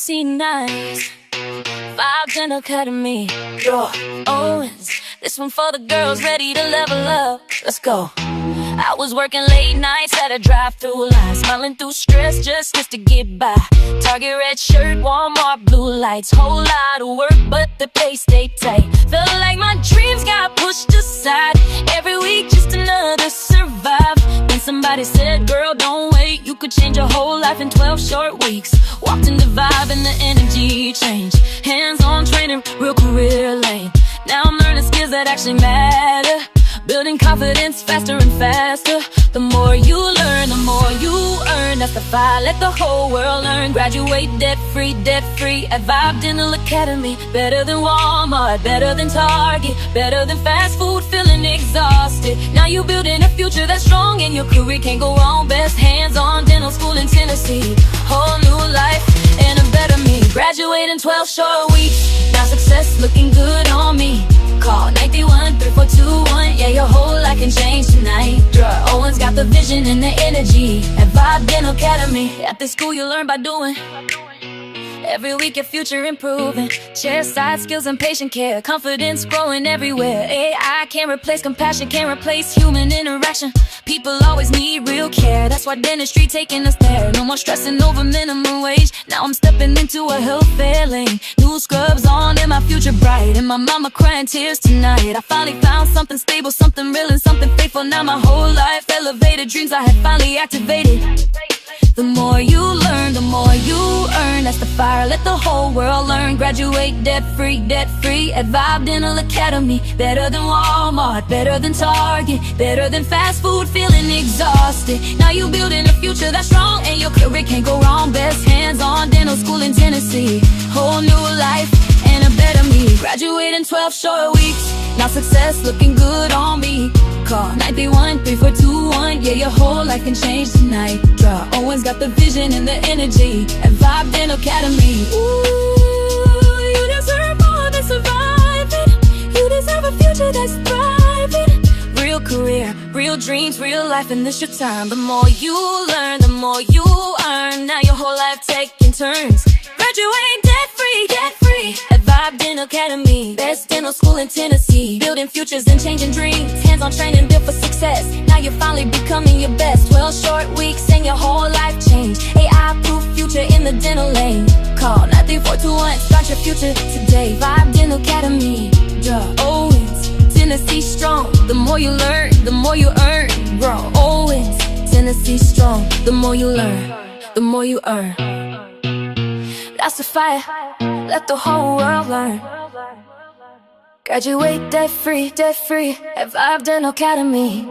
fancy nights. Vibes and Academy. Owens, this one for the girls ready to level up. Let's go. I was working late nights at a drive-through line, smiling through stress just to get by. Target red shirt, Walmart blue lights. Whole lot of work, but the pay stayed tight. Felt like my dreams got pushed aside. Every week just another survive. Then somebody said, girl, don't wait, you could change your whole life in 12 short weeks. Walked in the vibe and the energy changed. Hands-on training, real career lane. Now I'm learning skills that actually matter. Building confidence faster and faster. The more you learn, the more you earn. That's the fire, let the whole world learn. Graduate debt-free at Vibe Dental Academy. Better than Walmart, better than Target, better than fast food, feeling exhausted. Now you building a future that's strong, and your career can't go wrong. Best hands-on dental school in Tennessee. Whole new life and a better me. Graduate in 12 short weeks. Now success looking good on me. Call 931-3421. Yeah, your whole life can change tonight. Owen's got the vision and the energy at Vibe Dental Academy. At this school you learn by doing. Every week your future improving. Chair-side skills and patient care. Confidence growing everywhere. AI can't replace compassion, can't replace human interaction. People always need real care. That's why dentistry taking us there. No more stressing over minimum wage. Now I'm stepping into a health fair lane. New scrubs on and my future bright. And my mama crying tears tonight. I finally found something stable, something real and something faithful. Now my whole life elevated. Dreams I had finally activated. The more you learn, the more you earn. That's the fire, let the whole world learn. Graduate debt-free at Vibe Dental Academy. Better than Walmart, better than Target, better than fast food, feeling exhausted. Now you building a future that's strong, and your career can't go wrong. Best hands-on dental school in Tennessee. Whole new life and a better me. Graduate in 12 short weeks. Now success looking good on me. Call 931-3421. Yeah, your whole life can change tonight. Owen's got the vision and the energy at Vibe Dental Academy. Ooh, you deserve more than surviving. You deserve a future that's thriving. Real career, real dreams, real life, and this your time. The more you learn, the more you earn. Now your whole life taking turns. Graduate debt-free at Vibe Dental Academy. Best dental school in Tennessee. Building futures and changing dreams. Hands-on training built for success. Now you're finally becoming your best. 12 short weeks and your whole life changed. AI-proof future in the dental lane. Call 93421. Start your future today. Vibe Dental Academy. Owens, Tennessee strong. The more you learn, the more you earn. Bro, Owens, Tennessee strong. The more you learn, the more you earn. That's the fire, let the whole world learn. Graduate debt-free at Vibe Dental Academy.